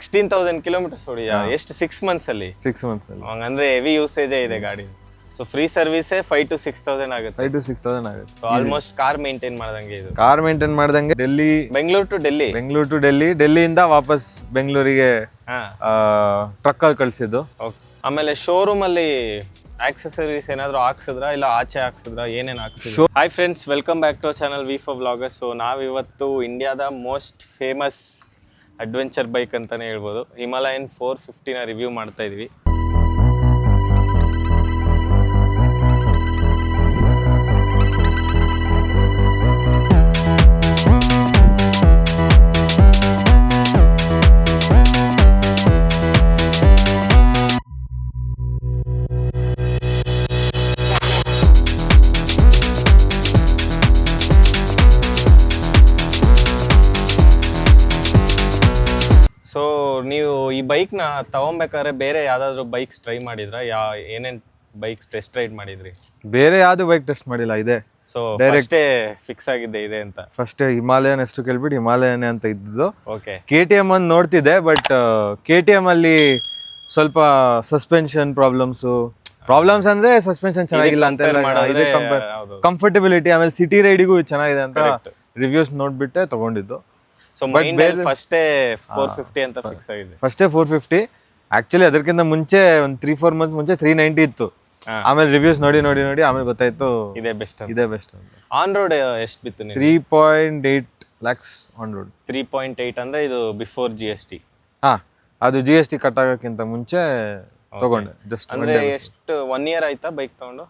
16,000 kilometres ಹೊಡಿಯಾ? ಎಷ್ಟು 6 months ಅಲ್ಲಿ? 6 months ಅಲ್ಲಿ. ಹಂಗಂದ್ರೆ ಹೆವಿ ಯೂಸೇಜ್ ಇದೆ ಗಾಡಿ. ಸೊ ಫ್ರೀ ಸರ್ವಿಸ್ 5 to 6,000 ಆಗುತ್ತೆ. 5 to 6,000 ಆಗುತ್ತೆ. ಸೊ ಆಲ್ಮೋಸ್ಟ್ ಕಾರ್ ಮೇಂಟೈನ್ ಮಾಡ್ದಂಗೆ ಇದು. ಕಾರ್ ಮೇಂಟೈನ್ ಮಾಡ್ದಂಗೆ. ಬೆಂಗಳೂರು ಟು ಡೆಲ್ಲಿ. ಡೆಲ್ಲಿಯಿಂದ ವಾಪಸ್ ಬೆಂಗಳೂರಿಗೆ ಟ್ರಕ್ ಅಲ್ಲಿ ಕಳ್ಸಿದ್ದು. ಆಮೇಲೆ ಶೋರೂಮ್ ಅಲ್ಲಿ ಆಕ್ಸೆಸರೀಸ್ ಏನಾದ್ರು ಹಾಕ್ಸಿದ್ರ ಇಲ್ಲ ಆಚೆ ಹಾಕ್ಸಿದ್ರ, ಏನೇನು ಹಾಕ್ಸಿದ್ರು? Hi friends, welcome back to channel V4 Vloggers. So ನಾವಿವತ್ತು ಇಂಡಿಯಾದ ಮೋಸ್ಟ್ ಫೇಮಸ್ ಅಡ್ವೆಂಚರ್ ಬೈಕ್ ಅಂತಾನೆ ಹೇಳ್ಬೋದು, ಹಿಮಾಲಯನ್ 450ನ ರಿವ್ಯೂ ಮಾಡ್ತಾ ಇದೀವಿ. ಸೊ ನೀವು ಈ ಬೈಕ್ನ ತಗೊಬೇಕಾದ್ರೆ ಬೇರೆ ಯಾವ್ದಾದ್ರು ಬೈಕ್ಸ್ ಟ್ರೈ ಮಾಡಿದ್ರಾ? ಏನೇನ್ ಬೈಕ್ಸ್ ಟೆಸ್ಟ್ ರೈಡ್ ಮಾಡಿದ್ರಿ? ಬೇರೆ ಯಾವ್ದು ಬೈಕ್ ಟೆಸ್ಟ್ ಮಾಡಿಲ್ಲ, ಇದೆ. ಸೊ ಡೈರೆಕ್ಟ್ ಫಿಕ್ಸ್ ಆಗಿದ್ದೆ ಇದೆ ಅಂತ. ಫಸ್ಟ್ ಹಿಮಾಲಯನ್ ಎಷ್ಟು ಕೇಳ್ಬಿಟ್ಟು ಹಿಮಾಲಯನ್ ಅಂತ ಇದ್ದು. ಓಕೆ. KTM ಅನ್ನು ನೋಡ್ತಿದ್ದೆ, ಬಟ್ KTM ಅಲ್ಲಿ ಸ್ವಲ್ಪ ಸಸ್ಪೆನ್ಷನ್ ಪ್ರಾಬ್ಲಮ್ಸ್ ಅಂದ್ರೆ ಸಸ್ಪೆನ್ಷನ್ ಚೆನ್ನಾಗಿಲ್ಲ ಅಂತ, ಕಂಫರ್ಟಬಿಲಿಟಿ ಆಮೇಲೆ ಸಿಟಿ ರೈಡಿಗೂ ಚೆನ್ನಾಗಿದೆ ಅಂತ ರಿವ್ಯೂಸ್ ನೋಡ್ಬಿಟ್ಟೆ ತಗೊಂಡಿದ್ದು. ಸೊ ಫಸ್ಟೇ 450 ಅಂತ ಫಿಕ್ಸ್ ಆಗಿದೆ. ಫಸ್ಟೇ 450. ಆಕ್ಚುಲಿ ಅದಕ್ಕಿಂತ ಮುಂಚೆ ಒಂದು 3-4 months ಮುಂಚೆ 390 ಇತ್ತು. ಆಮೇಲೆ ರಿವ್ಯೂಸ್ ನೋಡಿ ಆಮೇಲೆ ಗೊತ್ತಾಯ್ತು ಇದೇ ಬೆಸ್ಟ್. ಆನ್ ರೋಡ್ ಎಷ್ಟು ಬಿತ್ತು ನೀವು? 3.8 lakhs ಆನ್ ರೋಡ್. 3.8 ಅಂದ್ರೆ ಇದು ಬಿಫೋರ್ GST. ಅದು GST ಕಟ್ ಆಗೋಕ್ಕಿಂತ ಮುಂಚೆ ತಗೊಂಡೆ. ಜಸ್ಟ್ ಅಂದ್ರೆ ಎಷ್ಟು 1 year ಆಯ್ತಾ ಬೈಕ್ ತಗೊಂಡು?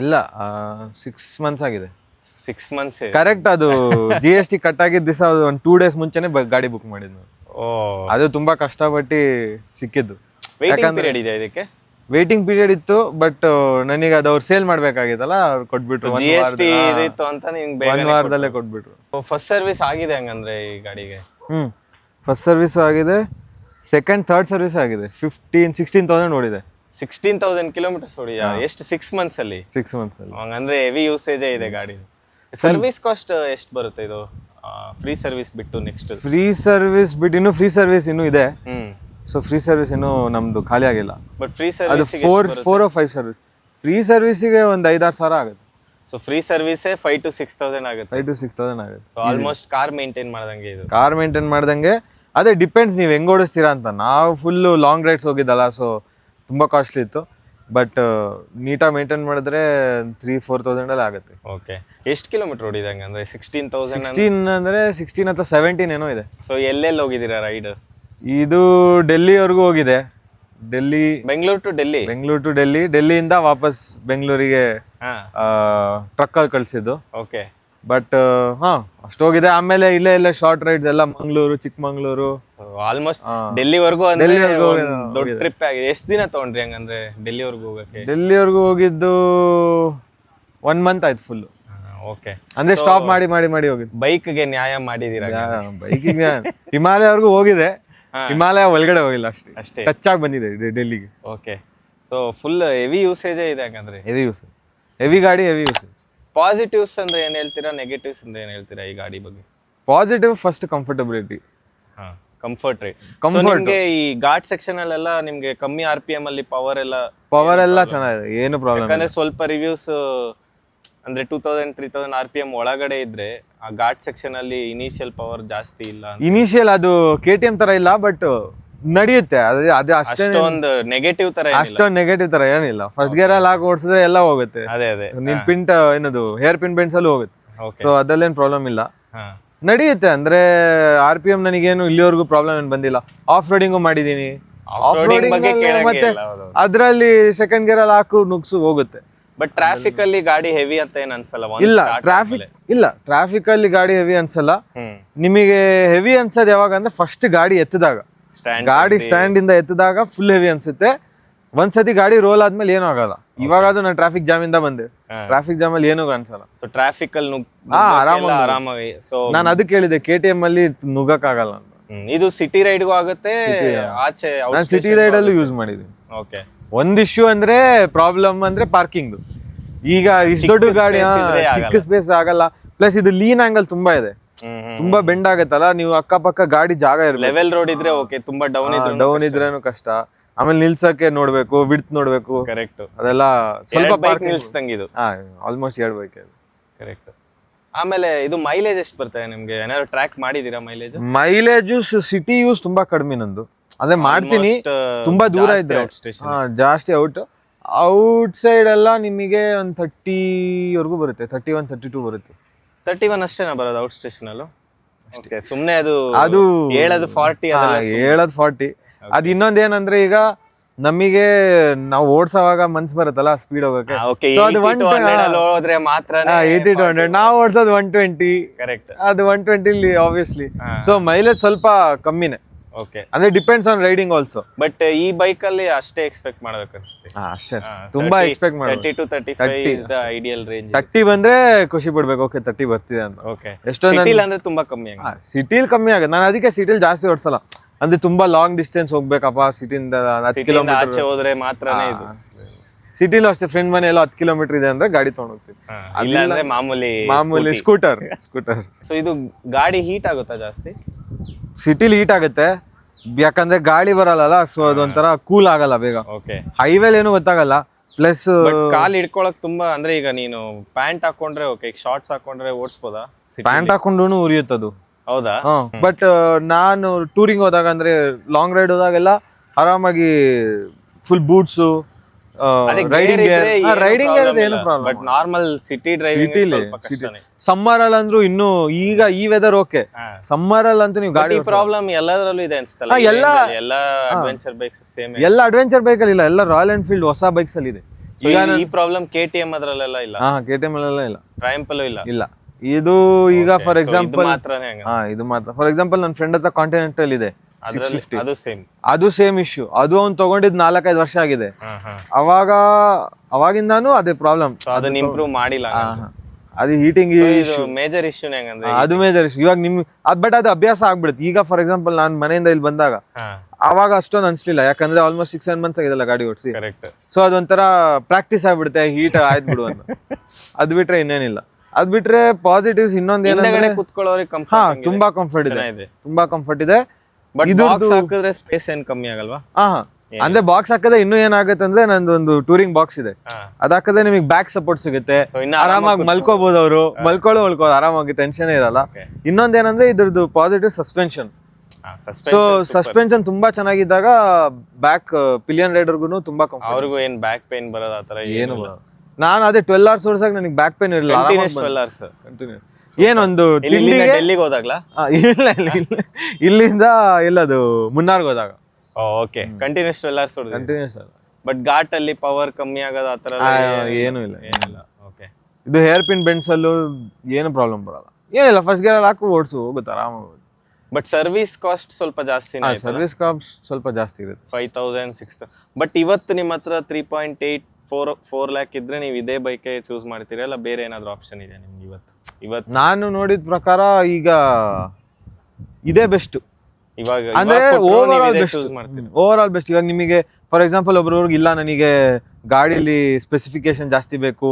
ಇಲ್ಲ, 6 months ಆಗಿದೆ. 6 months ಕರೆಕ್ಟ್. ಅದು GST ಕಟ್ ಆಗಿದ್ದ ದಿವಸ ಒಂದು 2 days ಮುಂಚೆನೆ ಗಾಡಿ ಬುಕ್ ಮಾಡಿದ್ನು. ಅದು ತುಂಬಾ ಕಷ್ಟಪಟ್ಟು ಸಿಕ್ಕಿದ್ದು. ವೇಟಿಂಗ್ ಪೀರಿಯಡ್ ಇದೆ ಇದಕ್ಕೆ? ವೇಟಿಂಗ್ ಪೀರಿಯಡ್ ಇತ್ತು, ಬಟ್ ನನಗೆ ಅದು ಅವ್ರು ಸೇಲ್ ಮಾಡ್ಬೇಕಾಗಿತ್ತಲ್ಲ, ಅವ್ರು ಕೊಟ್ಬಿಟ್ರು. GST ಇತ್ತು ಅಂತ ನಿಮ್ಗೆ 1 ವಾರದಲ್ಲೇ ಕೊಟ್ಬಿಟ್ರು. ಫಸ್ಟ್ ಸರ್ವಿಸ್ ಆಗಿದೆ ಹಂಗಂದ್ರೆ ಈ ಗಾಡಿಗೆ? ಫಸ್ಟ್ ಸರ್ವಿಸ್ ಆಗಿದೆ, ಸೆಕೆಂಡ್ ಥರ್ಡ್ ಸರ್ವಿಸ್ ಆಗಿದೆ. 16,000 ಓಡಿದೆ. 16,000 ಕಿಲೋಮೀಟರ್ಸ್ ಹೊಡಿಯಾ? ಎಷ್ಟು 6 months ಅಲ್ಲಿ? 6 months ಅಲ್ಲಿ. ಹಂಗಂದ್ರೆ ಹೆವಿ ಯೂಸೇಜ್ ಇದೆ ಗಾಡಿ. ಸರ್ವಿಸ್ ಕಾಸ್ಟ್ ಎಷ್ಟು ಬರುತ್ತೆ ಇದು ಫ್ರೀ ಸರ್ವಿಸ್ ಬಿಟ್ಟು? ನೆಕ್ಸ್ಟ್ ಫ್ರೀ ಸರ್ವಿಸ್ ಬಿಟ್ಟು ಇನ್ನೂ ಫ್ರೀ ಸರ್ವಿಸ್ ಇನ್ನೂ ಇದೆ. ಸೊ ಫ್ರೀ ಸರ್ವಿಸ್ ಇನ್ನೂ ನಮ್ದು ಖಾಲಿ ಆಗಿಲ್ಲ. ಬಟ್ ಫ್ರೀ ಅದು ಸರ್ವಿಸ್ 4 or 5 ಸರ್ವಿಸ್. ಫ್ರೀ ಸರ್ವಿಸಿಗೆ ಒಂದು 5-6 ಸಾವಿರ ಆಗುತ್ತೆ. ಸೊ ಫ್ರೀ ಸರ್ವಿಸ್ 5 to 6,000 ಆಗುತ್ತೆ. 5 to 6,000 ಆಗುತ್ತೆ. ಸೊ ಆಲ್ಮೋಸ್ಟ್ ಕಾರ್ ಮೇಂಟೈನ್ ಮಾಡ್ದಂಗೆ ಇದು. ಕಾರ್ ಮೇಂಟೈನ್ ಮಾಡ್ದಂಗೆ. ಅದೇ ಡಿಪೆಂಡ್ಸ್ ನೀವು ಹೆಂಗ್ ಓಡಿಸ್ತೀರಾ ಅಂತ. ನಾವು ಫುಲ್ಲು ಲಾಂಗ್ ರೈಡ್ಸ್ ಹೋಗಿದ್ದಲ್ಲ, ಸೊ ತುಂಬಾ ಕಾಸ್ಟ್ಲಿ ಇತ್ತು. ಬಟ್ ನೀಟಾಗಿ ಮೇಂಟೈನ್ ಮಾಡಿದ್ರೆ 3-4,000 ಅಲ್ಲಿ ಆಗುತ್ತೆ. ಓಕೆ. ಎಷ್ಟು ಕಿಲೋಮೀಟರ್ ಓಡಿದಂಗೆ ಅಂದ್ರೆ? 16,000 ಅಂದ್ರೆ 16 ಅಥವಾ 17 ಏನೋ ಇದೆ. ಸೊ ಎಲ್ಲೆಲ್ಲಿ ಹೋಗಿದ್ದೀರಾ ರೈಡ್? ಇದು ಡೆಲ್ಲಿವರೆಗೂ ಹೋಗಿದೆ. ಬೆಂಗಳೂರು ಟು ಡೆಲ್ಲಿ. ಡೆಲ್ಲಿಯಿಂದ ವಾಪಸ್ ಬೆಂಗಳೂರಿಗೆ ಟ್ರಕ್ ಅಲ್ಲಿ ಕಳ್ಸಿದ್ದು. ಓಕೆ. ಬಟ್ ಅಷ್ಟು ಹೋಗಿದೆ. ಆಮೇಲೆ ಇಲ್ಲೇ ಶಾರ್ಟ್ ರೈಡ್ಸ್ ಎಲ್ಲ ಮಂಗಳೂರು, ಚಿಕ್ಕಮಂಗ್ಳೂರು, ಆಲ್ಮೋಸ್ಟ್ ಡೆಲ್ಲಿವರೆಗೂ ಅಂದ್ರೆ ದೊಡ್ಡ ಟ್ರಿಪ್ ಆಗಿದೆ. ಎಷ್ಟು ದಿನ ತಗೊಂಡ್ರಿ ಹಂಗಂದ್ರೆ ಡೆಲ್ಲಿವರೆಗೂ ಹೋಗಕ್ಕೆ? ಡೆಲ್ಲಿವರೆಗೂ ಹೋಗಿದ್ದು 1 month ಆಯ್ತು ಫುಲ್. ಓಕೆ. ಅಂದ್ರೆ ಸ್ಟಾಪ್ ಮಾಡಿ ಹೋಗಿದ್ದು. ಬೈಕ್ಗೆ ನ್ಯಾಯ ಮಾಡಿದೀರಾ? ಬೈಕಿಗೆ ಹಿಮಾಲಯವರೆಗೂ ಹೋಗಿದೆ, ಹಿಮಾಲಯ ಒಳಗಡೆ ಹೋಗಿಲ್ಲ ಅಷ್ಟೇ. ಟಚ್ ಆಗಿ ಬಂದಿದೆ ಡೆಲ್ಲಿಗೆ. Okay. So full heavy usage ಇದೆ ಹಂಗಂದ್ರೆ? ಹೆವಿ ಗಾಡಿ, ಹೆವಿ ಯೂಸೇಜ್. ಪಾಸಿಟಿವ್ಸ್ ಅಂದ್ರೆ ಏನ್ ಹೇಳ್ತೀರಾ, ನೆಗೆಟಿವ್ಸ್ ಅಂದ್ರೆ ಏನ್ ಹೇಳ್ತೀರಾ ಈ ಗಾಡಿ ಬಗ್ಗೆ? Positive first comfortability. Comfort rate. ನಿಮ್ಗೆ ಈ ಘಾಟ್ ಸೆಕ್ಷನ್ ಅಲ್ಲೆಲ್ಲ ನಿಮ್ಗೆ ಕಮ್ಮಿ RPM ಅಲ್ಲಿ ಪವರ್ ಎಲ್ಲ ಚೆನ್ನಾಗಿದೆ, ಏನು ಪ್ರಾಬ್ಲಮ್. ಯಾಕಂದ್ರೆ ಸ್ವಲ್ಪ ರಿವ್ಯೂಸ್ ಅಂದ್ರೆ 2,000-3,000 RPM ಒಳಗಡೆ ಇದ್ರೆ ಆ ಘಾಟ್ ಸೆಕ್ಷನ್ ಅಲ್ಲಿ ಇನಿಷಿಯಲ್ ಪವರ್ ಜಾಸ್ತಿ ಇಲ್ಲ. ಇನಿಷಿಯಲ್ ಅದು KTM ತರ ಇಲ್ಲ, ಬಟ್ ನಡೆಯುತ್ತೆ. ಅದೇ ಅಷ್ಟೊಂದು ನೆಗೆಟಿವ್ ತರ ಏನಿಲ್ಲ. ಫಸ್ಟ್ ಗೇರ್ ಅಲ್ಲಿ ಹಾಕಿ ಓಡಿಸಿದ್ರೆ ಎಲ್ಲ ಹೋಗುತ್ತೆ. ಅದೇ ನಿನ್ ಪಿಂಟ್ ಏನದು ಹೇರ್ ಪಿನ್ ಬೆಂಡ್ಸ್ ಅಲ್ಲೂ ಹೋಗುತ್ತೆ. ಸೊ ಅದಲ್ಲೇನು ಪ್ರಾಬ್ಲಮ್ ಇಲ್ಲ, ನಡೆಯುತ್ತೆ. ಅಂದ್ರೆ RPM ನನಗೇನು ಇಲ್ಲಿವರೆಗೂ ಪ್ರಾಬ್ಲಮ್ ಏನು ಬಂದಿಲ್ಲ. ಆಫ್ ರೋಡಿಂಗು ಮಾಡಿದೀನಿ. ಮತ್ತೆ ಅದ್ರಲ್ಲಿ ಸೆಕೆಂಡ್ ಗೇರ್ ಅಲ್ಲಿ ಹಾಕು ನುಗ್ಸು ಹೋಗುತ್ತೆ. ಬಟ್ ಟ್ರಾಫಿಕ್ ಅಲ್ಲಿ ಗಾಡಿ ಹೆವಿ ಅಂತ ಏನ್ ಅನ್ಸಲ್ಲ? ಟ್ರಾಫಿಕ್ ಅಲ್ಲಿ ಗಾಡಿ ಹೆವಿ ಅನ್ಸಲ್ಲ. ನಿಮಗೆ ಹೆವಿ ಅನ್ಸೋದು ಯಾವಾಗ ಅಂದ್ರೆ ಫಸ್ಟ್ ಗಾಡಿ ಎತ್ತಿದಾಗ, ಗಾಡಿ ಸ್ಟ್ಯಾಂಡ್ ಇಂದ ಎತ್ತಿದಾಗ ಫುಲ್ ಹೆವಿ ಅನ್ಸುತ್ತೆ. ಒಂದ್ಸತಿ ಗಾಡಿ ರೋಲ್ ಆದ್ಮೇಲೆ ಏನೂ ಆಗಲ್ಲ. ಇವಾಗ ಅದು ನಾನು ಟ್ರಾಫಿಕ್ ಜಾಮ್ ಇಂದ ಬಂದೆ, ಟ್ರಾಫಿಕ್ ಜಾಮ್ ಅಲ್ಲಿ ಏನೂ ಅನ್ಸಲ್ಲ. ಸೊ ಟ್ರಾಫಿಕ್ ಅಲ್ಲಿ ಆರಾಮಾಗಿ. ಸೊ ನಾನು ಅದಕ್ಕೆ ಹೇಳಿದೆ KTM ಅಲ್ಲಿ ನುಗ್ಗಕ್ ಆಗಲ್ಲ ಅಂತ. ಇದು ಸಿಟಿ ರೈಡ್ಗೂ ಆಗುತ್ತೆ, ಆಚೆ ನಾನು ಸಿಟಿ ರೈಡ್ ಅಲ್ಲೂ ಯೂಸ್ ಮಾಡಿದ್ದೀನಿ. ಓಕೆ. ಒಂದ್ ಇಶ್ಯೂ ಅಂದ್ರೆ ಪ್ರಾಬ್ಲಮ್ ಅಂದ್ರೆ ಪಾರ್ಕಿಂಗ್. ಈಗ ಇಷ್ಟು ದೊಡ್ಡ ಗಾಡಿ ಚಿಕ್ಕ ಸ್ಪೇಸ್ ಆಗಲ್ಲ. ಪ್ಲಸ್ ಇದು ಲೀನ್ ಆಂಗಲ್ ತುಂಬಾ ಇದೆ. ತುಂಬಾ ಬೆಂಡ್ ಆಗತ್ತಲ್ಲ, ನೀವು ಅಕ್ಕಪಕ್ಕ ಗಾಡಿ ಜಾಗ ಇರ್ಬೇಕು. ಲೆವೆಲ್ ರೋಡ್ ಇದ್ರೆ ಓಕೆ, ತುಂಬಾ ಡೌನ್ ಇದ್ರೆ ಡೌನ್ ಇದ್ರೇನು ಕಷ್ಟ. ಆಮೇಲೆ ನಿಲ್ಸಕ್ಕೆ ನೋಡ್ಬೇಕು, ವಿಡ್ತ್ ನೋಡ್ಬೇಕು, ಕರೆಕ್ಟ್. ಅದೆಲ್ಲ ಸ್ವಲ್ಪ ಬೈಕ್ ನಿಲ್ಸ್ದಂಗೆ ಇದು. Almost 2 bike. ಕರೆಕ್ಟ್. ಆಮೇಲೆ ಇದು ಮೈಲೇಜ್ ಎಷ್ಟು ಬರ್ತದೆ ನಿಮ್ಗೆ? ಏನಾದ್ರು ಟ್ರ್ಯಾಕ್ ಮಾಡಿದೀರಾ ಮೈಲೇಜ್? ಮೈಲೇಜ್ ಸಿಟಿ ಯೂಸ್ ತುಂಬಾ ಕಡಿಮೆ ನಂದು. ಅದೇ ಮಾಡ್ತೀನಿ, ತುಂಬಾ ದೂರ ಇದ್ರೆ ಜಾಸ್ತಿ. ಔಟ್ ಸೈಡ್ ಎಲ್ಲ ನಿಮಗೆ ಒಂದು 30 ವರೆಗೂ ಬರುತ್ತೆ, 31 32 ಬರುತ್ತೆ. 31 ಅಷ್ಟೇನಾ ಬರೋದು ಔಟ್ ಸ್ಟೇಷನ್ ಅಲ್ಲೂ? ಸುಮ್ನೆ ಅದು ಹೇಳೋದು 40, ಹೇಳೋದು 40. ಅದ್ ಇನ್ನೊಂದ್ ಏನಂದ್ರೆ, ಈಗ ನಮಗೆ ನಾವು ಓಡ್ಸೋವಾಗ ಮನ್ಸ್ ಬರುತ್ತಲ್ಲ ಸ್ಪೀಡ್ ಹೋಗಕ್ಕೆ, 80 ಮಾತ್ರ 80 to 100. ನಾವು ಓಡ್ಸೋದು 120. ಕರೆಕ್ಟ್. ಅದು 120 ಆಬ್ವಿಯಸ್ಲಿ. ಸೊ ಮೈಲೇಜ್ ಸ್ವಲ್ಪ ಕಮ್ಮಿನೇ. ಓಕೆ, ಅಂದ್ರೆ depends on riding also. But ಈ ಬೈಕ್ ಅಲ್ಲಿ ಅಷ್ಟೇ ಎಕ್ಸ್ಪೆಕ್ಟ್ ಮಾಡ್ಬೇಕು ಅನ್ಸುತ್ತೆ. ಅಷ್ಟೇ, ತುಂಬಾ ಎಕ್ಸ್ಪೆಕ್ಟ್ ಮಾಡ್ಬೇಕು. 30 to 35 is the ideal range. 30 ಬಂದ್ರೆ ಖುಷಿ ಪಡ್ಬೇಕು, ಓಕೆ 30 ಬರ್ತಿದೆ ಅಂತ. ಓಕೆ, ಸಿಟಿಲ್ ಅಂದ್ರೆ ತುಂಬಾ ಕಮ್ಮಿ ಆಗುತ್ತೆ. ಸಿಟಿಲ್ ಕಮ್ಮಿ ಆಗುತ್ತೆ. ನಾನು ಅದಕ್ಕೆ ಸಿಟಿಲ್ ಜಾಸ್ತಿ ಓಡಿಸಲ್ಲ. ಅಂದ್ರೆ ತುಂಬಾ ಲಾಂಗ್ ಡಿಸ್ಟೆನ್ಸ್ ಹೋಗ್ಬೇಕಪ್ಪ ಸಿಟಿಯಿಂದ 10 ಕಿಲೋಮೀಟರ್ ಆಚೆ ಹೋದ್ರೆ ಮಾತ್ರನೇ ಇದು. ಸಿಟಿಲೂ ಅಷ್ಟೇ, ಫ್ರೆಂಡ್ ಮನೆ ಎಲ್ಲ 10 ಕಿಲೋಮೀಟರ್ ಇದೆ ಅಂದ್ರೆ ಗಾಡಿ ತಗೊಂಡ್ ಹೋಗ್ತೀವಿ. ಇಲ್ಲ ಅಂದ್ರೆ ಮಾಮೂಲಿ ಸ್ಕೂಟರ್. ಸೊ ಇದು ಗಾಡಿ ಹೀಟ್ ಆಗುತ್ತಾ ಜಾಸ್ತಿ? ಸಿಟಿಲಿ ಹೀಟ್ ಆಗುತ್ತೆ, ಯಾಕಂದ್ರೆ ಗಾಳಿ ಬರಲ್ಲ. ಸೊ ಅದೊಂಥರ ಕೂಲ್ ಆಗಲ್ಲ ಬೇಗ. ಓಕೆ, ಹೈವೇಲ್ ಏನು ಗೊತ್ತಾಗಲ್ಲ. ಪ್ಲಸ್ ಕಾಲ್ ಹಿಡ್ಕೊಳಕ್ ತುಂಬಾ, ಅಂದ್ರೆ ಈಗ ನೀನು ಪ್ಯಾಂಟ್ ಹಾಕೊಂಡ್ರೆ ಓಕೆ, ಈಗ ಶಾರ್ಟ್ಸ್ ಹಾಕೊಂಡ್ರೆ ಓಡಿಸಬಹುದಾ? ಪ್ಯಾಂಟ್ ಹಾಕೊಂಡು ಉರಿಯುತ್ತದು. ಹೌದಾ? ಬಟ್ ನಾನು ಟೂರಿಂಗ್ ಹೋದಾಗ, ಅಂದ್ರೆ ಲಾಂಗ್ ರೈಡ್ ಹೋದಾಗೆಲ್ಲ ಆರಾಮಾಗಿ ಫುಲ್ ಬೂಟ್ಸ್, ರೈಡಿಂಗ್ ಏನು problem. But normal city driving summer ಅಲ್ಲಿ ಅಂದ್ರೂ ಇನ್ನು, ಈಗ ಈ ವೆದರ್ ಓಕೆ, ಸಮ್ಮರ್ ಅಲ್ಲಿ ಅಂತೂ ನೀವು ಗಾಡಿ ಪ್ರಾಬ್ಲಮ್ ಎಲ್ಲದರಲ್ಲೂ ಇದೆ ಅನ್ಸುತ್ತಲ್ಲ. ಎಲ್ಲ ಅಡ್ವೆಂಚರ್ ಬೈಕ್ಸ್ ಸೇಮ್. ಎಲ್ಲ ಅಡ್ವೆಂಚರ್ ಬೈಕ್ ಅಲ್ಲಿ ಇಲ್ಲ, ಎಲ್ಲ ರಾಯಲ್ ಎನ್ಫೀಲ್ಡ್ ಹೊಸ ಬೈಕ್ಸ್ ಅಲ್ಲಿ ಇದೆ. ಈ ಪ್ರಾಬ್ಲಮ್ KTM ಅದ್ರಲ್ಲೆಲ್ಲ ಇಲ್ಲ. KTM ಅಲ್ಲೆಲ್ಲ ಇಲ್ಲ, ಟ್ರಯಾಂಪ್ ಅಲ್ಲೂ ಇಲ್ಲ. ಇದು ಈಗ ಫಾರ್ ಎಕ್ಸಾಂಪಲ್ ಇದು ಮಾತ್ರ. ಫಾರ್ ಎಕ್ಸಾಂಪಲ್ ನನ್ನ ಫ್ರೆಂಡ್ ಹತ್ರ ಕಾಂಟಿನೆಂಟಲ್ ಇದೆ, ಅದು ಸೇಮ್ ಇಶ್ಯೂ. ಅದು ಅವ್ನು ತಗೊಂಡಿದ್ 4-5 ವರ್ಷ ಆಗಿದೆ. ಅವಾಗಿಂದಾನು ಅದೇ ಪ್ರಾಬ್ಲಮ್. ಅದನ್ನ ಇಂಪ್ರೂವ್ ಮಾಡಿಲ್ಲ. ಅದು ಹೀಟಿಂಗ್ ಮೇಜರ್ ಇಶ್ಯೂ. ಅದು ಮೇಜರ್ ಇಶ್ಯೂ. ಇವಾಗ ಬಟ್ ಅದು ಅಭ್ಯಾಸ ಆಗ್ಬಿಡುತ್ತೆ. ಈಗ ಫಾರ್ ಎಕ್ಸಾಂಪಲ್ ನಾನು ಮನೆಯಿಂದ ಇಲ್ಲಿ ಬಂದಾಗ ಅವಾಗ ಅಷ್ಟೊಂದು ಅನ್ಸ್ಲಿಲ್ಲ, ಯಾಕಂದ್ರೆ ಆಲ್ಮೋಸ್ಟ್ 6-7 ಮಂತ್ಸ್ ಆಗಿದೆಲ್ಲ ಗಾಡಿ ಓಡಿಸಿ. ಸೊ ಅದೊಂಥರ ಪ್ರಾಕ್ಟೀಸ್ ಆಗ್ಬಿಡುತ್ತೆ, ಹೀಟ್ ಆಯ್ತು ಬಿಡು ಅಂತ. ಅದ್ ಬಿಟ್ರೆ ಇನ್ನೇನಿಲ್ಲ. ಅದ್ ಬಿಟ್ರೆ ಪಾಸಿಟಿವ್ಸ್ ಇನ್ನೊಂದ್ ಏನಂದ್ರೆ, ತುಂಬಾ ಕಂಫರ್ಟ್ ಇದೆ, ತುಂಬಾ ಕಂಫರ್ಟ್ ಇದೆ. ಇದು ಹಾಕಿದ್ರೆ ಸ್ಪೇಸ್ ಏನ್ ಕಮ್ಮಿ ಆಗಲ್ವಾ? ಅಂದ್ರೆ ಬಾಕ್ಸ್ ಹಾಕಿದ್ರೆ ಇನ್ನೂ ಏನಾಗುತ್ತೆ ಅಂದ್ರೆ, ನಂದೊಂದು ಟೂರಿಂಗ್ ಬಾಕ್ಸ್ ಇದೆ, ಅದ್ ಹಾಕಿದ್ರೆ ನಿಮಗೆ ಬ್ಯಾಕ್ ಸಪೋರ್ಟ್ ಸಿಗುತ್ತೆ, ಆರಾಮಾಗಿ ಮಲ್ಕೋಬಹುದು. ಅವರು ಮಲ್ಕೊಳ್ಳೋ ಆರಾಮಾಗಿ, ಟೆನ್ಷನ್ ಇರಲ್ಲ. ಇನ್ನೊಂದೇನಂದ್ರೆ ಇದ್ರದ್ದು ಪಾಸಿಟಿವ್ ಸಸ್ಪೆನ್ಷನ್. ಸೊ ಸಸ್ಪೆನ್ಷನ್ ತುಂಬಾ ಚೆನ್ನಾಗಿದ್ದಾಗ ಬ್ಯಾಕ್ ಪಿಲಿಯನ್ ರೈಡರ್ಗು ತುಂಬಾ ಕಂಫರ್ಟ್. ಅವ್ರಿಗೂ ಏನ್ ಬ್ಯಾಕ್ ಪೇನ್ ಬರೋದು ಆತರ ಏನು ಬರೋದು? ನಾನು ಅದೇ 12 hours ಓಡಿಸಾಗ ನನಗೆ ಬ್ಯಾಕ್ ಪೇನ್ ಇರಲಿಲ್ಲ. 12 hours ಏನೊಂದು ಡೆಲ್ಲಿಗೆ ಹೋದಾಗ್ಲಾ? ಇಲ್ಲಿಂದ ಎಲ್ಲದು ಮುನ್ನಾರ್ಗೆ ಹೋದಾಗ. ಓಕೆ, ಕಂಟಿನ್ಯೂಸ್ 12 hours ಹೊಡೆದ್ರಿ? ಕಂಟಿನ್ಯೂಸ್. ಬಟ್ ಘಾಟ್ ಅಲ್ಲಿ ಪವರ್ ಕಮ್ಮಿ ಆಗೋದು ಆತರ ಏನು ಇಲ್ಲ, ಏನಿಲ್ಲ. ಓಕೆ, ಇದು ಹೇರ್ ಪಿನ್ ಬೆಂಡ್ಸ್ ಅಲ್ಲೂ ಏನು ಪ್ರಾಬ್ಲಮ್ ಬರಲ್ಲ, ಏನಿಲ್ಲ. ಫಸ್ಟ್ ಗೇರ್ ಅಲ್ಲಿ ಹಾಕು ಓಡಿಸು, ಹೋಗುತ್ತೆ ಆರಾಮಾಗಿ. ಬಟ್ ಸರ್ವಿಸ್ ಕಾಸ್ಟ್ ಸ್ವಲ್ಪ ಜಾಸ್ತಿ. ಸರ್ವಿಸ್ ಕಾಸ್ಟ್ ಸ್ವಲ್ಪ ಜಾಸ್ತಿ ಇರುತ್ತೆ, 5000 6000. ಬಟ್ ಇವತ್ತು ನಿಮ್ಮ ಹತ್ರ 3.84 lakh ಇದ್ರೆ ನೀವು ಇದೇ ಬೈಕ್ ಚೂಸ್ ಮಾಡ್ತೀರಾ, ಇಲ್ಲ ಬೇರೆ ಏನಾದ್ರು ಆಪ್ಷನ್ ಇದೆ ನಿಮ್ಗೆ? ಇವತ್ತು ನಾನು ನೋಡಿದ ಪ್ರಕಾರ ಈಗ ಇದೇ ಬೆಸ್ಟ್. ಇವಾಗ ಅಂದ್ರೆ ಓವರ್ ಆಲ್ ಬೆಸ್ಟ್. ಇವಾಗ ನಿಮಗೆ ಫಾರ್ ಎಕ್ಸಾಂಪಲ್ ಒಬ್ರವ್ರಿಗೆ ಇಲ್ಲ, ನನಗೆ ಗಾಡಿಲಿ ಸ್ಪೆಸಿಫಿಕೇಶನ್ ಜಾಸ್ತಿ ಬೇಕು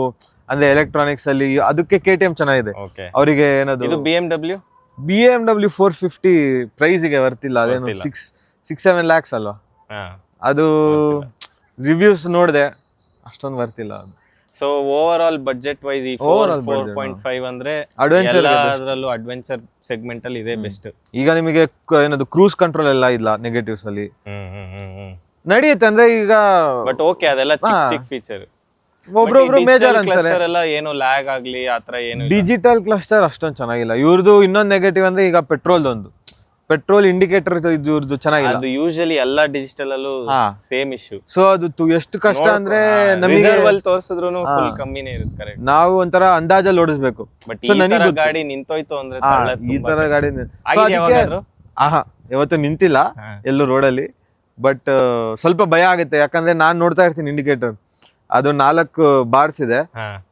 ಅಂದ್ರೆ ಎಲೆಕ್ಟ್ರಾನಿಕ್ಸ್ ಅಲ್ಲಿ, ಅದಕ್ಕೆ KTM ಚೆನ್ನಾಗಿದೆ. ಅವರಿಗೆ ಏನದು BMW 450 ಪ್ರೈಸ್ಗೆ ವರ್ತಿಲ್ಲ. ಅದೇನು 6-7 lakhs ಅಲ್ವಾ? ಅದು ರಿವ್ಯೂಸ್ ನೋಡಿದೆ, ಅಷ್ಟೊಂದು ವರ್ತಿಲ್ಲ ಅದು. So overall budget wise ಈ 4.5 ಅಂದ್ರೆ ಅದರಲ್ಲೂ ಅಡ್ವೆಂಚರ್ ಸೆಗ್ಮೆಂಟ್ ಅಲ್ಲಿ ಇದೆ ಬೆಸ್ಟ್. ಈಗ ನಿಮಗೆ ಏನದು ಕ್ರೂಸ್ ಕಂಟ್ರೋಲ್ ಎಲ್ಲ ಇಲ್ಲ ನೆಗೆಟಿವ್ಸ್ ಅಲ್ಲಿ, ನಡೆಯುತ್ತೆ. ಅಂದ್ರೆ ಈಗ ಬಟ್ ಓಕೆ, ಅದೆಲ್ಲ ಚಿಕ್ಕ ಫೀಚರ್. ಒಬ್ರೊಬ್ರು ಮೇಜರ್ ಅಂತಾರೆ, ಎಲ್ಲ ಏನು ಲ್ಯಾಗ್ ಆಗ್ಲಿ ಆತರ ಏನು. ಡಿಜಿಟಲ್ ಕ್ಲಸ್ಟರ್ ಅಷ್ಟೊಂದು ಚೆನ್ನಾಗಿಲ್ಲ ಇವ್ರದ್ದು. ಇನ್ನೊಂದು ನೆಗೆಟಿವ್ ಅಂದ್ರೆ ಈಗ ಪೆಟ್ರೋಲ್ ಇಂಡಿಕೇಟರ್ ಇವ್ರದ್ದು ಚೆನ್ನಾಗಿಲ್ಲ. ಅದು ಯೂಶಲಿ ಎಲ್ಲಾ ಡಿಜಿಟಲ್ ಅಲ್ಲೂ ಸೇಮ್ ಇಶ್ಯೂ. ಸೊ ಅದು ಎಷ್ಟು ಕಷ್ಟ ಅಂದ್ರೆ ನಮಗೆ ತೋರಿಸಿದ್ರು ಫುಲ್ ಕಮ್ಮಿನೇ ಇರುತ್ತೆ. ಕರೆಕ್ಟ್, ನಾವು ಒಂಥರ ಅಂದಾಜಲ್ಲಿ ಓಡಿಸ್ಬೇಕು. ಬಟ್ ಗಾಡಿ ನಿಂತೋಯ್ತು ಅಂದ್ರೆ ಈ ತರ ಗಾಡಿ ಯಾವತ್ತು ನಿಂತಿಲ್ಲ ಎಲ್ಲೂ ರೋಡಲ್ಲಿ. ಬಟ್ ಸ್ವಲ್ಪ ಭಯ ಆಗುತ್ತೆ, ಯಾಕಂದ್ರೆ ನಾನ್ ನೋಡ್ತಾ ಇರ್ತೀನಿ ಇಂಡಿಕೇಟರ್, ಅದು 4 ಬಾರ್ಸ್ ಇದೆ.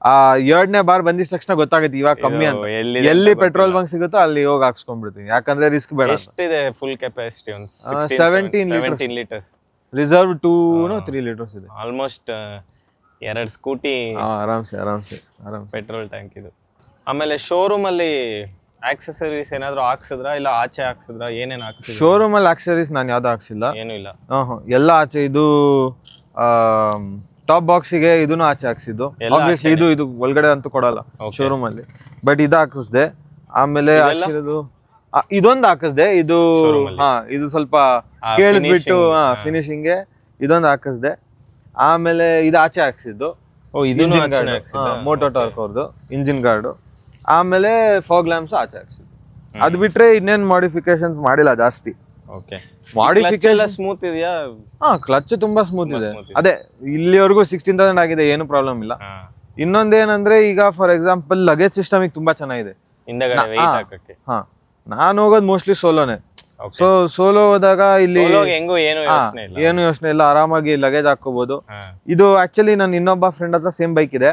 ಆ 2ನೇ ಬಾರ್ ಬಂದಿದ ತಕ್ಷಣ ಗೊತ್ತಾಗುತ್ತೆ ಇವಾಗ ಕಮ್ಮಿ ಅಂತ. ಎಲ್ಲಿ ಪೆಟ್ರೋಲ್ ಬಂಕ್ ಸಿಗುತ್ತೋ ಅಲ್ಲಿ ಹೋಗಿ ಹಾಕ್ಸ್ಕೊಂಡ್ಬಿಡ್ತೀನಿ, ಯಾಕಂದ್ರೆ ರಿಸ್ಕ್ ಬೇಡ. ಎಷ್ಟಿದೆ full capacity? 17 litres. Reserve 2-3 litres ಇದೆ. ಆಲ್ಮೋಸ್ಟ್ 2 ಸ್ಕೂಟಿ ಆರಾಮ್ಸೆ ಪೆಟ್ರೋಲ್ ಟ್ಯಾಂಕ್ ಇದು. ಆಮೇಲೆ ಶೋರೂಮ್ ಅಲ್ಲಿ ಆಕ್ಸೆಸರೀಸ್ ಏನಾದ್ರು ಹಾಕ್ಸಿದ್ರಾ ಇಲ್ಲ ಆಚೆ ಹಾಕ್ಸಿದ್ರಾ, ಏನೇನ್ ಹಾಕ್ಸಿದ್ರಾ? ಶೋರೂಮ್ ಅಲ್ಲಿ ಆಕ್ಸರೀಸ್ ನಾನು ಯಾವ್ದು ಹಾಕ್ಸಿಲ್ಲ. ಏನು ಇಲ್ಲ. ಎಲ್ಲ ಆಚೆ. ಇದು ಟಾಪ್ ಬಾಕ್ಸಿಗೆ ಇದನ್ನು ಆಚೆ ಹಾಕ್ಸಿದ್ದು. ಆಬ್ವಿಯಸ್ಲಿ ಇದು ಒಳಗಡೆ ಅಂತೂ ಕೊಡಲ್ಲ ಶೋರೂಮ್ ಅಲ್ಲಿ. ಬಟ್ ಇದು ಹಾಕಿಸ್ದೆ. ಆಮೇಲೆ ಹಾಕ್ಸಿರೋದು ಇದೊಂದು ಹಾಕಿಸ್ದೆ. ಇದು ಇದು ಸ್ವಲ್ಪ ಕೇಳಿಸ್ಬಿಟ್ಟು ಫಿನಿಶಿಂಗ್ ಇದೊಂದು ಹಾಕಿಸ್ದೆ. ಆಮೇಲೆ ಇದು ಆಚೆ ಹಾಕ್ಸಿದ್ದು ಮೋಟೋ ಟಾರ್ಕ್ ಅವ್ರದ್ದು ಇಂಜಿನ್ ಗಾರ್ಡು. ಆಮೇಲೆ ಫಾಗ್ ಲ್ಯಾಂಪ್ಸ್ ಆಚೆ ಹಾಕ್ಸಿದ್ದು. ಅದ್ ಬಿಟ್ರೆ ಇನ್ನೇನ್ ಮಾಡಿಫಿಕೇಶನ್ ಮಾಡಿಲ್ಲ ಜಾಸ್ತಿ. ಮಾಡಿಫಿಕೇಶನ್ ಸ್ಮೂತ್ ಇದೆಯಾ? ಕ್ಲಚ್ ತುಂಬಾ ಸ್ಮೂತ್ ಇದೆ. ಅದೇ ಇಲ್ಲಿವರೆಗೂ 16,000 ಆಗಿದೆ, ಏನು ಪ್ರಾಬ್ಲಮ್ ಇಲ್ಲ. ಇನ್ನೊಂದೇನಂದ್ರೆ ಈಗ ಫಾರ್ ಎಕ್ಸಾಂಪಲ್ ಲಗೇಜ್ ಸಿಸ್ಟಮ್ ತುಂಬಾ ಚೆನ್ನಾಗಿದೆ. ನಾನು ಹೋಗೋದು ಮೋಸ್ಟ್ಲಿ ಸೋಲೋನೆ. ಸೊ ಸೋಲೋ ಹೋದಾಗ ಇಲ್ಲಿ ಏನು ಯೋಚನೆ ಇಲ್ಲ, ಆರಾಮಾಗಿ ಲಗೇಜ್ ಹಾಕೋಬಹುದು. ಇದು ಆಕ್ಚುಲಿ ನನ್ನ ಇನ್ನೊಬ್ಬ ಫ್ರೆಂಡ್ ಹತ್ರ ಸೇಮ್ ಬೈಕ್ ಇದೆ.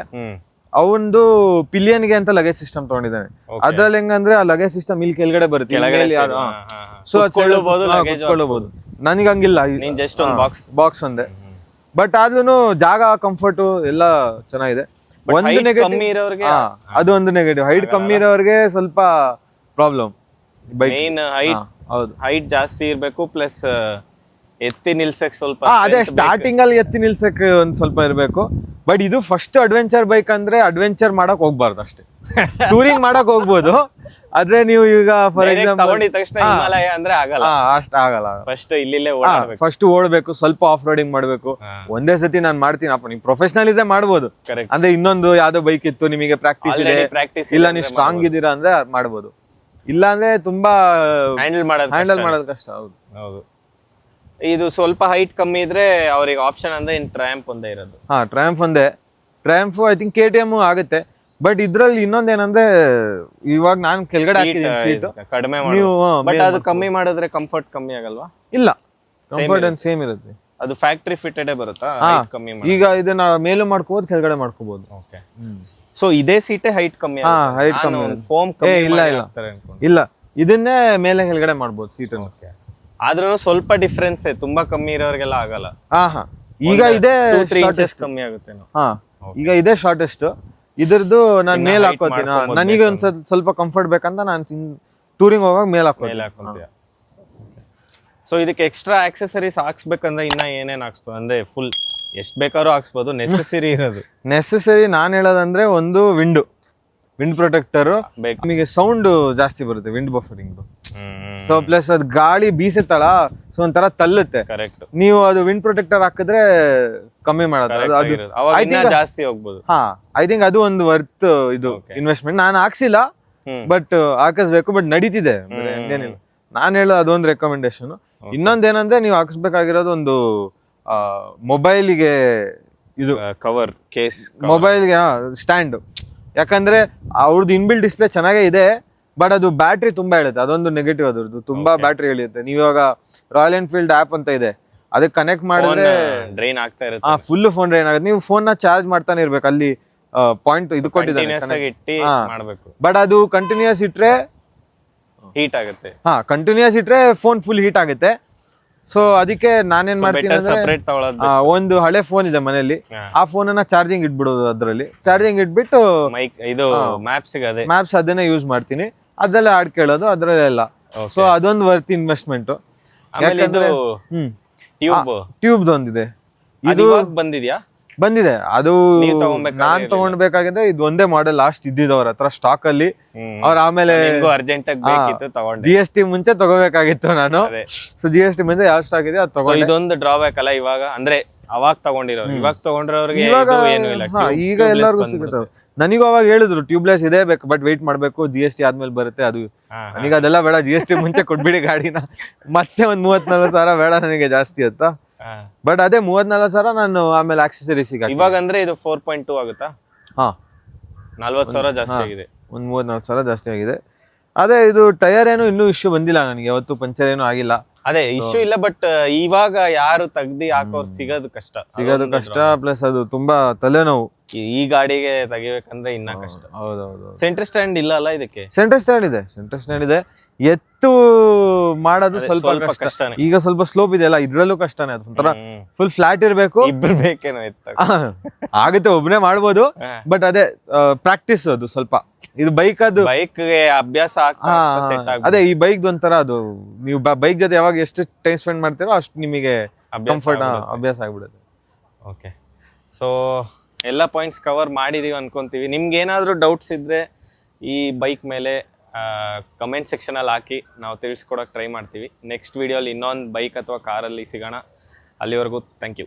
ಅವಂದು ಪಿಲಿಯನ್ಗೆ ಅಂತ ಲಗೇಜ್ ಸಿಸ್ಟಮ್ ತಗೊಂಡಿದ್ದಾನೆ. ಅದ್ರಲ್ಲಿ ಹೆಂಗಂದ್ರೆ ಆ ಲಗೇಜ್ ಸಿಸ್ಟಮ್ ಇಲ್ಲಿ ಕೆಳಗಡೆ ಬರುತ್ತೆ, ಸೊ ಕುತ್ಕೊಳ್ಳಬಹುದು. ನನಗೆ ಹಂಗಿಲ್ಲ, ಬಾಕ್ಸ್ ಒಂದೇ. ಬಟ್ ಆದ್ರೂ ಜಾಗ ಕಂಫರ್ಟ್ ಎಲ್ಲ ಚೆನ್ನಾಗಿದೆ. ಒಂದು ನೆಗೆಟಿವ್, ಅದು ಒಂದು ನೆಗೆಟಿವ್. ಹೈಟ್ ಕಮ್ಮಿ ಇರೋರಿಗೆ ಸ್ವಲ್ಪ ಪ್ರಾಬ್ಲಮ್. ಹೈಟ್ ಜಾಸ್ತಿ ಇರ್ಬೇಕು, ಪ್ಲಸ್ ಎತ್ತಿ ನಿಲ್ಸಕ್ ಸ್ವಲ್ಪ ಅದೇ ಸ್ಟಾರ್ಟಿಂಗ್ ಅಲ್ಲಿ ಎತ್ತಿ ನಿಲ್ಸಕ್ ಒಂದ್ ಸ್ವಲ್ಪ ಇರ್ಬೇಕು. ಬಟ್ ಇದು ಫಸ್ಟ್ ಅಡ್ವೆಂಚರ್ ಬೈಕ್ ಅಂದ್ರೆ ಅಡ್ವೆಂಚರ್ ಮಾಡಕ್ ಹೋಗ್ಬಾರ್ದು ಅಷ್ಟೇ. ಟೂರಿಂಗ್ ಮಾಡಕ್ ಹೋಗ್ಬೋದು, ಆದ್ರೆ ನೀವು ಈಗ ಫಾರ್ ಎಕ್ಸಾಂಪಲ್ ಅಂದ್ರೆ ಆಗಲ್ಲ, ಅಷ್ಟ ಆಗಲ್ಲ. ಫಸ್ಟ್ ಓಡ್ಬೇಕು, ಸ್ವಲ್ಪ ಆಫ್ ರೋಡಿಂಗ್ ಮಾಡ್ಬೇಕು. ಒಂದೇ ಸತಿ ನಾನ್ ಮಾಡ್ತೀನಪ್ಪ, ನೀವು ಪ್ರೊಫೆಷನಲ್ ಇದೆ ಮಾಡ್ಬೋದು. ಅಂದ್ರೆ ಇನ್ನೊಂದು ಯಾವ್ದೋ ಬೈಕ್ ಇತ್ತು, ನಿಮಗೆ ಪ್ರಾಕ್ಟೀಸ್ ಇದೆ, ಇಲ್ಲ ನೀವು ಸ್ಟ್ರಾಂಗ್ ಇದೀರಾ ಅಂದ್ರೆ ಮಾಡ್ಬೋದು. ಇಲ್ಲ ಅಂದ್ರೆ ತುಂಬಾ ಹ್ಯಾಂಡಲ್ ಮಾಡೋದು ಕಷ್ಟ. ಹೌದು. ಇದು ಸ್ವಲ್ಪ ಹೈಟ್ ಕಮ್ಮಿ ಇದ್ರೆ ಅವ್ರಿಗೆ ಆಪ್ಷನ್ ಅಂದ್ರೆ ಟ್ರಯಾಂಪ್ ಒಂದೇ ಇರೋದು. ಟ್ರಯಾಂಪ್ ಒಂದೇ. ಟ್ರಯಾಂಪ್ ಐ ಥಿಂಕ್ KTM ಆಗುತ್ತೆ. ಬಟ್ ಇದ್ರಲ್ಲಿ ಇನ್ನೊಂದೇನಂದ್ರೆ ಇವಾಗ ನಾನು ಕೆಳಗಡೆ ಹಾಕಿದ್ದೀನಿ ಸೀಟ್ ಕಡಿಮೆ. ಬಟ್ ಅದು ಕಮ್ಮಿ ಮಾಡಿದ್ರೆ ಕಂಫರ್ಟ್ ಕಮ್ಮಿ ಆಗಲ್ವಾ? ಇಲ್ಲ, ಕಂಫರ್ಟ್ ಅಂಡ್ ಸೇಮ್ ಇರುತ್ತೆ. ಅದು ಫ್ಯಾಕ್ಟರಿ ಫಿಟೆಡ್ ಬರುತ್ತಾ? ಈಗ ಇದನ್ನ ಮೇಲೂ ಮಾಡ್ಕೋಬಹುದು, ಕೆಳಗಡೆ ಮಾಡ್ಕೋಬಹುದು. ಓಕೆ. ಸೊ ಇದೇ ಸೀಟೇ ಹೈಟ್ ಕಮ್ಮಿ? ಹೈಟ್ ಕಮ್ಮಿ. ಫೋಮ್ ಇಲ್ಲ, ಇದನ್ನೇ ಮೇಲೆ ಕೆಳಗಡೆ ಮಾಡ್ಬೋದು ಸೀಟ್. ಆದ್ರೂ ಸ್ವಲ್ಪ ಡಿಫ್ರೆನ್ಸ್, ತುಂಬಾ ಕಮ್ಮಿ ಇರೋರಿಗೆಲ್ಲ ಆಗಲ್ಲ. ಈಗ ಇದೇ 2-3 ಇಂಚಸ್ ಕಮ್ಮಿ ಆಗುತ್ತೆ. ಈಗ ಇದೇ ಶಾರ್ಟೆಸ್ಟ್. ಇದ್ರದ್ದು ನಾನು ಮೇಲ್ ಹಾಕೋತೀನಿ. ನನಗೆ ಒಂದ್ ಸ್ವಲ್ಪ ಕಂಫರ್ಟ್ ಬೇಕಂತ ನಾನು ಟೂರಿಂಗ್ ಹೋಗಾಗ ಮೇಲ್ ಹಾಕೋತೀನಿ. ಸೊ ಇದಕ್ಕೆ ಎಕ್ಸ್ಟ್ರಾ ಆಕ್ಸೆಸರೀಸ್ ಹಾಕ್ಸ್ಬೇಕಂದ್ರೆ ಇನ್ನ ಏನೇನ್ ಹಾಕ್ಸ್ಬೋದು? ಅಂದ್ರೆ ಫುಲ್ ಎಷ್ಟ್ ಬೇಕಾದ್ರೂ ಹಾಕ್ಸ್ಬೋದು, ನೆಸೆಸರಿ ಇರೋದು. ನೆಸೆಸರಿ ನಾನ್ ಹೇಳೋದಂದ್ರೆ ಒಂದು ವಿಂಡ್ ಪ್ರೊಟೆಕ್ಟರ್. ನಿಮಗೆ ಸೌಂಡ್ ಜಾಸ್ತಿ ಬರುತ್ತೆ ವಿಂಡ್ ಬಫರಿಂಗ್. ಸೊ ಪ್ಲಸ್ ಅದು ಗಾಳಿ ಬೀಸುತ್ತಲ್ಲ, ಸೊ ಒಂಥರ ತಳ್ಳುತ್ತೆ. ಕರೆಕ್ಟ್. ನೀವು ಅದು ವಿಂಡ್ ಪ್ರೊಟೆಕ್ಟರ್ ಹಾಕಿದ್ರೆ ಕಮ್ಮಿ ಮಾಡೋದು ಜಾಸ್ತಿ ಹೋಗ್ಬೋದು. ಐ ಥಿಂಕ್ ಅದು ಒಂದು ವರ್ತ್ ಇದು ಇನ್ವೆಸ್ಟ್ಮೆಂಟ್. ನಾನು ಹಾಕ್ಸಿಲ್ಲ, ಬಟ್ ಹಾಕಿಸ್ಬೇಕು. ಬಟ್ ನಡೀತಿದೆ, ಹಂಗೇನಿಲ್ಲ. ನಾನು ಹೇಳೋ ಅದೊಂದು ರೆಕಮೆಂಡೇಶನ್. ಇನ್ನೊಂದೇನಂದ್ರೆ ನೀವು ಹಾಕಿಸ್ಬೇಕಾಗಿರೋದು ಒಂದು ಮೊಬೈಲಿಗೆ ಇದು ಕವರ್ ಕೇಸ್, ಮೊಬೈಲ್ಗೆ ಸ್ಟ್ಯಾಂಡ್. ಯಾಕಂದ್ರೆ ಅವ್ರದ್ದು ಇನ್ಬಿಲ್ ಡಿಸ್ಪ್ಲೇ ಚೆನ್ನಾಗೇ ಇದೆ, ಬಟ್ ಅದು ಬ್ಯಾಟ್ರಿ ತುಂಬಾ ಹೇಳುತ್ತೆ. ಅದೊಂದು ನೆಗೆಟಿವ್ ಅದ್ರದ್ದು, ತುಂಬಾ ಬ್ಯಾಟ್ರಿ ಎಳೆಯುತ್ತೆ. ನೀವು ಇವಾಗ ರಾಯಲ್ ಎನ್ಫೀಲ್ಡ್ ಆಪ್ ಅಂತ ಇದೆ, ಅದಕ್ಕೆ ಕನೆಕ್ಟ್ ಮಾಡಿದ್ರೆ ಡ್ರೈನ್ ಆಗ್ತಾ ಇರುತ್ತೆ. ಫುಲ್ ಫೋನ್ ಡ್ರೈನ್ ಆಗುತ್ತೆ. ನೀವು ಫೋನ್ ನ ಚಾರ್ಜ್ ಮಾಡ್ತಾನೆ ಇರ್ಬೇಕು. ಅಲ್ಲಿ ಪಾಯಿಂಟ್ ಇದು ಕೊಟ್ಟಿದ್ದಾರೆ, ಬಟ್ ಅದು ಕಂಟಿನ್ಯೂಸ್ ಇಟ್ರೆ ಹೀಟ್ ಆಗುತ್ತೆ. ಕಂಟಿನ್ಯೂಸ್ ಇಟ್ರೆ ಫೋನ್ ಫುಲ್ ಹೀಟ್ ಆಗುತ್ತೆ. ಸೊ ಅದಕ್ಕೆ ನಾನೇನ್ ಮಾಡ್ತೀನಿ ಅಂದ್ರೆ, ಒಂದು ಹಳೆ ಫೋನ್ ಇದೆ ಮನೆಯಲ್ಲಿ, ಆ ಫೋನ್ ಅನ್ನ ಚಾರ್ಜಿಂಗ್ ಇಟ್ಬಿಡೋದು. ಅದ್ರಲ್ಲಿ ಚಾರ್ಜಿಂಗ್ ಇಟ್ಬಿಟ್ಟು ಮ್ಯಾಪ್ಸ್ ಅದನ್ನೇ ಯೂಸ್ ಮಾಡ್ತೀನಿ. ಅದ್ರಲ್ಲೇ ಹಾಡ್ ಕೇಳೋದು ಅದ್ರಲ್ಲೆಲ್ಲ. ಸೊ ಅದೊಂದು ವರ್ತ್ ಇನ್ವೆಸ್ಟ್ಮೆಂಟ್. ಟ್ಯೂಬ್ ಒಂದಿದೆ, ಇದು ಬಂದಿದೆ. ಅದು ನಾನ್ ತಗೊಂಡ್ಬೇಕಾಗಿದೆ. ಇದು ಒಂದೇ ಮಾಡೆಲ್ ಲಾಸ್ಟ್ ಇದ್ದಿದ್ದು ಅವ್ರ ಹತ್ರ ಸ್ಟಾಕ್ ಅಲ್ಲಿ. ಅವ್ರ ಆಮೇಲೆ GST ಮುಂಚೆ ತಗೋಬೇಕಾಗಿತ್ತು ನಾನು. ಸೊ GST ಮುಂಚೆ ಯಾವ ಸ್ಟಾಕ್ ಇದೆ ಅದು ತಗೊಂಡು. ಇದೊಂದು ಡ್ರಾಬ್ಯಾಕ್ ಅಲ್ಲ ಇವಾಗ, ಅಂದ್ರೆ ಅವಾಗ ತಗೊಂಡಿರೋರು. ಇವಾಗ ತಗೊಂಡಿರೋರಿಗೆ ಈಗ ಎಲ್ಲರಿಗೂ ಸಿಗುತ್ತೆ. ನನಗೂ ಅವಾಗ ಹೇಳಿದ್ರು ಟ್ಯೂಬ್ಲೆಸ್ ಇದೆ ಬೇಕು, ಬಟ್ ವೆಯ್ಟ್ ಮಾಡ್ಬೇಕು, GST ಆದ್ಮೇಲೆ ಬರುತ್ತೆ ಅದು. ನನಗೆ ಅದೆಲ್ಲ ಬೇಡ, GST ಮುಂಚೆ ಕೊಟ್ಬಿಡಿ ಗಾಡಿನ, ಮತ್ತೆ ಒಂದ್ 34 ಸಾವಿರ ಬೇಡ ನನಗೆ ಜಾಸ್ತಿ ಅಂತ. ಬಟ್ ಅದೇ 34 ಸಾವಿರ ನಾನು ಆಮೇಲೆ ಆಕ್ಸೆಸರೀಸ್ ಇವಾಗ ಅಂದ್ರೆ ಇದು 4.2 ಆಗುತ್ತಾ? 40 ಸಾವಿರ ಜಾಸ್ತಿ ಆಗಿದೆ. ಒಂದ್ 34 ಸಾವಿರ ಜಾಸ್ತಿ ಆಗಿದೆ. ಅದೇ ಇದು ಟೈರ್ ಏನು ಇನ್ನೂ ಇಶ್ಯೂ ಬಂದಿಲ್ಲ ನನಗೆ, ಯಾವತ್ತು ಪಂಚರ್ ಏನೂ ಆಗಿಲ್ಲ. ಅದೇ ಇಶ್ಯೂ ಇಲ್ಲ, ಬಟ್ ಇವಾಗ ಯಾರು ತೆಗ್ದಿ ಹಾಕೋರು ಸಿಗೋದು ಕಷ್ಟ. ಪ್ಲಸ್ ಅದು ತುಂಬಾ ತಲೆನೋವು. ಈ ಗಾಡಿಗೆ ತೆಗಿಬೇಕಂದ್ರೆ ಇನ್ನ ಕಷ್ಟ. ಹೌದೌದು. ಸೆಂಟರ್ ಸ್ಟ್ಯಾಂಡ್ ಇಲ್ಲ ಅಲ್ಲ ಇದಕ್ಕೆ? ಸೆಂಟರ್ ಸ್ಟ್ಯಾಂಡ್ ಇದೆ. ಎತ್ತು ಮಾಡೋದು ಸ್ವಲ್ಪ ಸ್ವಲ್ಪ ಕಷ್ಟ. ಕಷ್ಟನೇ. ಈಗ ಸ್ವಲ್ಪ ಸ್ಲೋಪ್ ಇದೆಯಲ್ಲ, ಇದ್ರಲ್ಲೂ ಕಷ್ಟನೇ. ಅದು ಒಂಥರ ಫುಲ್ ಫ್ಲಾಟ್ ಇರ್ಬೇಕು. ಇಬ್ರು ಬೇಕೇನೋ ಎತ್ತ. ಆಗುತ್ತೆ, ಒಬ್ನೇ ಮಾಡ್ಬೋದು, ಬಟ್ ಅದೇ ಪ್ರಾಕ್ಟೀಸ್ ಅದು ಸ್ವಲ್ಪ. ಇದು ಬೈಕ್ ಅದು ಬೈಕ್ಗೆ ಅಭ್ಯಾಸ ಆಗ್ತಾ ಸೆಟ್ ಆಗ. ಅದೇ ಈ ಬೈಕ್ ಒಂಥರ ಅದು, ನೀವು ಬೈಕ್ ಜೊತೆ ಯಾವಾಗ ಎಷ್ಟು ಟೈಮ್ ಸ್ಪೆಂಡ್ ಮಾಡ್ತೀರೋ ಅಷ್ಟು ನಿಮಗೆ ಕಂಫರ್ಟ್ ಅಭ್ಯಾಸ ಆಗ್ಬಿಡುತ್ತೆ. ಓಕೆ, ಸೊ ಎಲ್ಲ ಪಾಯಿಂಟ್ಸ್ ಕವರ್ ಮಾಡಿದೀವಿ ಅನ್ಕೊಂತೀವಿ. ನಿಮ್ಗೆ ಏನಾದರೂ ಡೌಟ್ಸ್ ಇದ್ರೆ ಈ ಬೈಕ್ ಮೇಲೆ ಕಮೆಂಟ್ ಸೆಕ್ಷನಲ್ಲಿ ಹಾಕಿ, ನಾವು ತಿಳಿಸ್ಕೊಡಕ್ಕೆ ಟ್ರೈ ಮಾಡ್ತೀವಿ. ನೆಕ್ಸ್ಟ್ ವಿಡಿಯೋಲಿ ಇನ್ನೊಂದು ಬೈಕ್ ಅಥವಾ ಕಾರಲ್ಲಿ ಸಿಗೋಣ. ಅಲ್ಲಿವರೆಗೂ ಥ್ಯಾಂಕ್ ಯು.